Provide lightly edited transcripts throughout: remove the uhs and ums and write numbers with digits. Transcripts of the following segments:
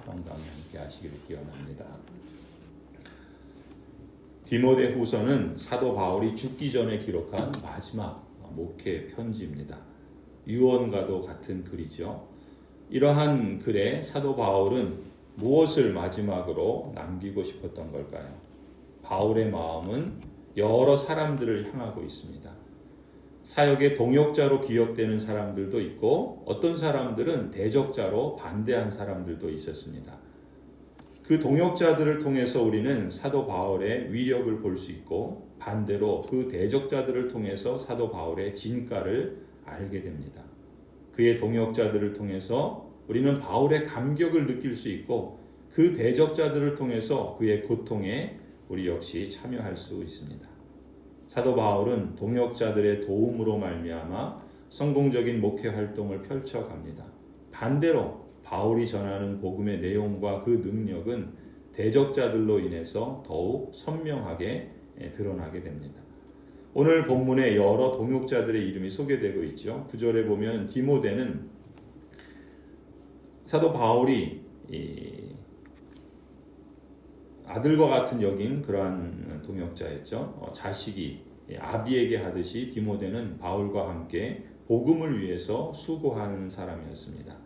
평강에 함께 하시기를 기원합니다. 디모데 후서는 사도 바울이 죽기 전에 기록한 마지막 목회 편지입니다. 유언과도 같은 글이죠. 이러한 글에 사도 바울은 무엇을 마지막으로 남기고 싶었던 걸까요? 바울의 마음은 여러 사람들을 향하고 있습니다. 사역의 동역자로 기억되는 사람들도 있고 어떤 사람들은 대적자로 반대한 사람들도 있었습니다. 그 동역자들을 통해서 우리는 사도 바울의 위력을 볼 수 있고 반대로 그 대적자들을 통해서 사도 바울의 진가를 알게 됩니다. 그의 동역자들을 통해서 우리는 바울의 감격을 느낄 수 있고 그 대적자들을 통해서 그의 고통에 우리 역시 참여할 수 있습니다. 사도 바울은 동역자들의 도움으로 말미암아 성공적인 목회 활동을 펼쳐갑니다. 반대로 바울이 전하는 복음의 내용과 그 능력은 대적자들로 인해서 더욱 선명하게 드러나게 됩니다. 오늘 본문에 여러 동역자들의 이름이 소개되고 있죠. 9절에 보면 디모데는 사도 바울이 아들과 같은 여긴 그러한 동역자였죠. 자식이 아비에게 하듯이 디모데는 바울과 함께 복음을 위해서 수고한 사람이었습니다.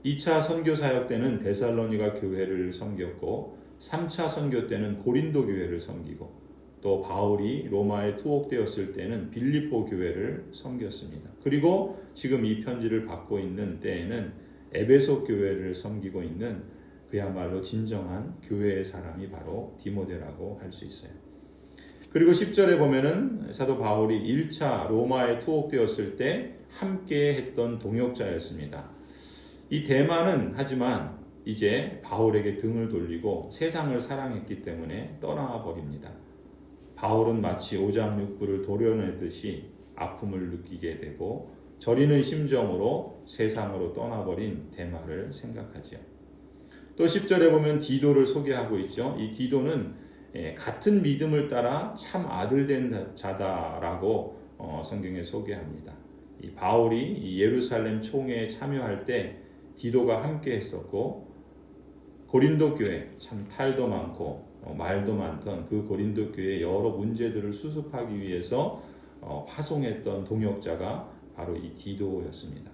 2차 선교 사역 때는 데살로니가 교회를 섬겼고 3차 선교 때는 고린도 교회를 섬기고 또 바울이 로마에 투옥되었을 때는 빌립보 교회를 섬겼습니다. 그리고 지금 이 편지를 받고 있는 때에는 에베소 교회를 섬기고 있는 그야말로 진정한 교회의 사람이 바로 디모데라고 할 수 있어요. 그리고 10절에 보면은 사도 바울이 1차 로마에 투옥되었을 때 함께 했던 동역자였습니다. 이 대마는 하지만 이제 바울에게 등을 돌리고 세상을 사랑했기 때문에 떠나 버립니다. 바울은 마치 오장육부를 도려내듯이 아픔을 느끼게 되고 저리는 심정으로 세상으로 떠나버린 대마를 생각하죠. 또 10절에 보면 디도를 소개하고 있죠. 이 디도는 같은 믿음을 따라 참 아들된 자다라고 성경에 소개합니다. 이 바울이 이 예루살렘 총회에 참여할 때 디도가 함께 했었고 고린도 교회 참 탈도 많고 말도 많던 그 고린도 교회의 여러 문제들을 수습하기 위해서 파송했던 동역자가 바로 이 디도였습니다.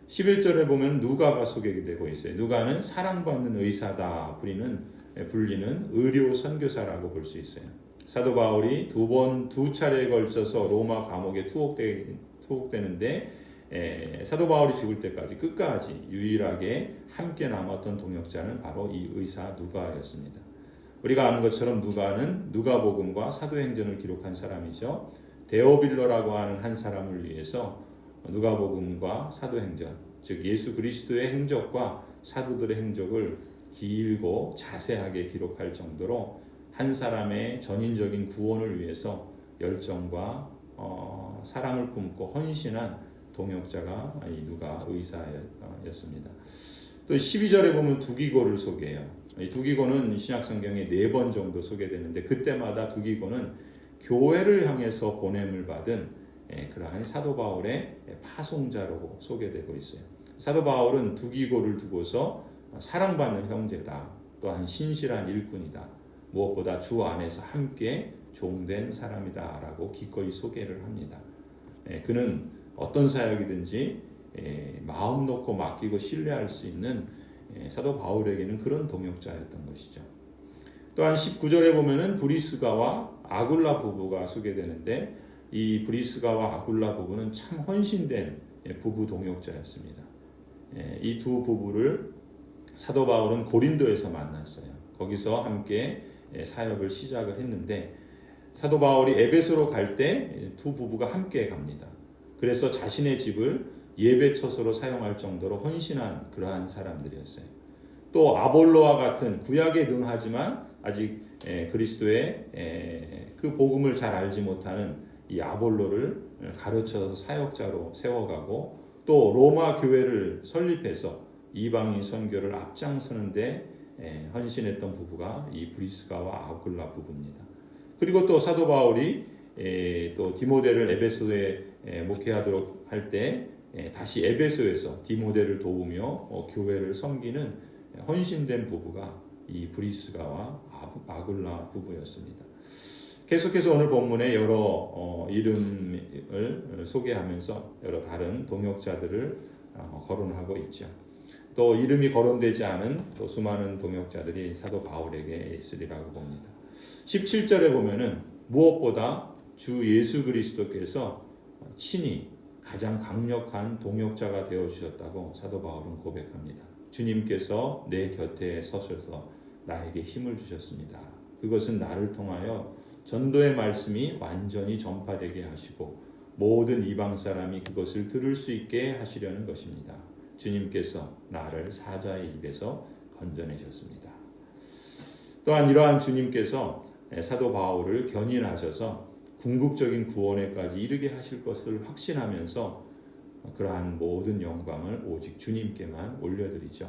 11절에 보면 누가가 소개되고 있어요. 누가는 사랑받는 의사다 불리는 의료 선교사라고 볼 수 있어요. 사도 바울이 두 차례에 걸쳐서 로마 감옥에 투옥되는데 사도 바울이 죽을 때까지 끝까지 유일하게 함께 남았던 동역자는 바로 이 의사 누가였습니다. 우리가 아는 것처럼 누가는 누가복음과 사도행전을 기록한 사람이죠. 데오빌로라고 하는 한 사람을 위해서 누가복음과 사도행전, 즉 예수 그리스도의 행적과 사도들의 행적을 길고 자세하게 기록할 정도로 한 사람의 전인적인 구원을 위해서 열정과 사랑을 품고 헌신한 동역자가 이 누가 의사였습니다. 또 12절에 보면 두기고를 소개해요. 이 두기고는 신약성경에 4번 정도 소개되는데 그때마다 두기고는 교회를 향해서 보냄을 받은 그러한 사도 바울의 파송자로 소개되고 있어요. 사도 바울은 두기고를 두고서 사랑받는 형제다. 또한 신실한 일꾼이다. 무엇보다 주 안에서 함께 종된 사람이다 라고 기꺼이 소개를 합니다. 그는 어떤 사역이든지 마음 놓고 맡기고 신뢰할 수 있는 사도 바울에게는 그런 동역자였던 것이죠. 또한 19절에 보면은 브리스가와 아굴라 부부가 소개되는데 이 브리스가와 아굴라 부부는 참 헌신된 부부 동역자였습니다. 이 두 부부를 사도 바울은 고린도에서 만났어요. 거기서 함께 사역을 시작을 했는데 사도 바울이 에베소로 갈 때 두 부부가 함께 갑니다. 그래서 자신의 집을 예배처소로 사용할 정도로 헌신한 그러한 사람들이었어요. 또 아볼로와 같은 구약에 능하지만 아직 그리스도의 그 복음을 잘 알지 못하는 이 아볼로를 가르쳐서 사역자로 세워가고 또 로마 교회를 설립해서 이방인 선교를 앞장서는데 헌신했던 부부가 이 브리스가와 아굴라 부부입니다. 그리고 또 사도 바울이 또 디모데를 에베소에 목회하도록 할 때 다시 에베소에서 디모데를 도우며 교회를 섬기는 헌신된 부부가 이 브리스가와 아굴라 부부였습니다. 계속해서 오늘 본문에 여러 이름을 소개하면서 여러 다른 동역자들을 거론하고 있죠. 또 이름이 거론되지 않은 또 수많은 동역자들이 사도 바울에게 있으리라고 봅니다. 17절에 보면은 무엇보다 주 예수 그리스도께서 친히 가장 강력한 동역자가 되어주셨다고 사도 바울은 고백합니다. 주님께서 내 곁에 서셔서 나에게 힘을 주셨습니다. 그것은 나를 통하여 전도의 말씀이 완전히 전파되게 하시고 모든 이방 사람이 그것을 들을 수 있게 하시려는 것입니다. 주님께서 나를 사자의 입에서 건져내셨습니다. 또한 이러한 주님께서 사도 바울을 견인하셔서 궁극적인 구원에까지 이르게 하실 것을 확신하면서 그러한 모든 영광을 오직 주님께만 올려드리죠.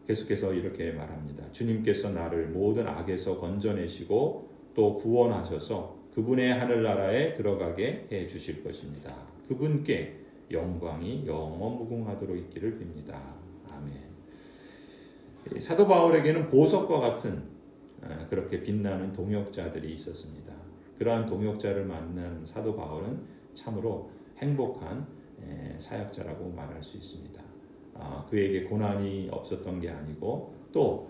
계속해서 이렇게 말합니다. 주님께서 나를 모든 악에서 건져내시고 또 구원하셔서 그분의 하늘나라에 들어가게 해 주실 것입니다. 그분께 영광이 영원 무궁하도록 있기를 빕니다. 아멘. 사도 바울에게는 보석과 같은 그렇게 빛나는 동역자들이 있었습니다. 그러한 동역자를 만난 사도 바울은 참으로 행복한 사역자라고 말할 수 있습니다. 그에게 고난이 없었던 게 아니고 또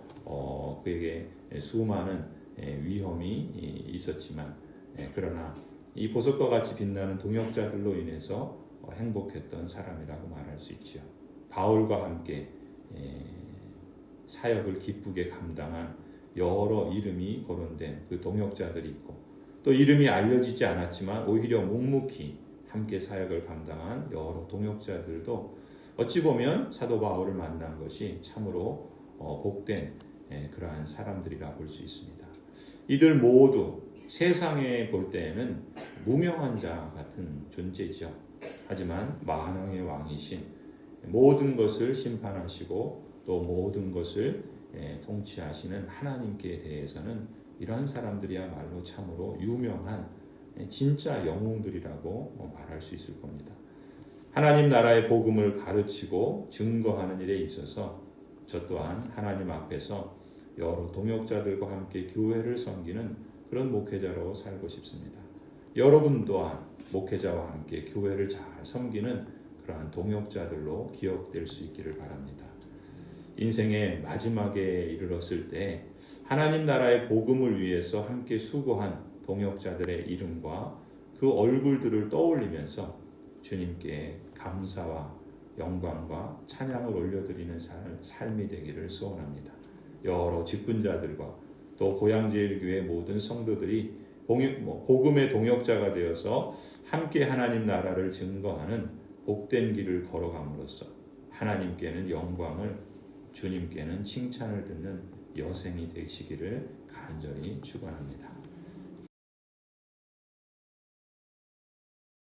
그에게 수많은 위험이 있었지만 그러나 이 보석과 같이 빛나는 동역자들로 인해서 행복했던 사람이라고 말할 수 있죠. 바울과 함께 사역을 기쁘게 감당한 여러 이름이 거론된 그 동역자들이 있고 또 이름이 알려지지 않았지만 오히려 묵묵히 함께 사역을 감당한 여러 동역자들도 어찌 보면 사도 바울을 만난 것이 참으로 복된 그러한 사람들이라 볼 수 있습니다. 이들 모두 세상에 볼 때에는 무명한 자 같은 존재죠. 하지만 만왕의 왕이신 모든 것을 심판하시고 또 모든 것을 통치하시는 하나님께 대해서는 이러한 사람들이야말로 참으로 유명한 진짜 영웅들이라고 말할 수 있을 겁니다. 하나님 나라의 복음을 가르치고 증거하는 일에 있어서 저 또한 하나님 앞에서 여러 동역자들과 함께 교회를 섬기는 그런 목회자로 살고 싶습니다. 여러분 또한 목회자와 함께 교회를 잘 섬기는 그러한 동역자들로 기억될 수 있기를 바랍니다. 인생의 마지막에 이르렀을 때 하나님 나라의 복음을 위해서 함께 수고한 동역자들의 이름과 그 얼굴들을 떠올리면서 주님께 감사와 영광과 찬양을 올려드리는 삶이 되기를 소원합니다. 여러 직분자들과 또 고양제일교회 모든 성도들이 복음의 동역자가 되어서 함께 하나님 나라를 증거하는 복된 길을 걸어감으로써 하나님께는 영광을 주님께는 칭찬을 듣는 여생이 되시기를 간절히 축원합니다.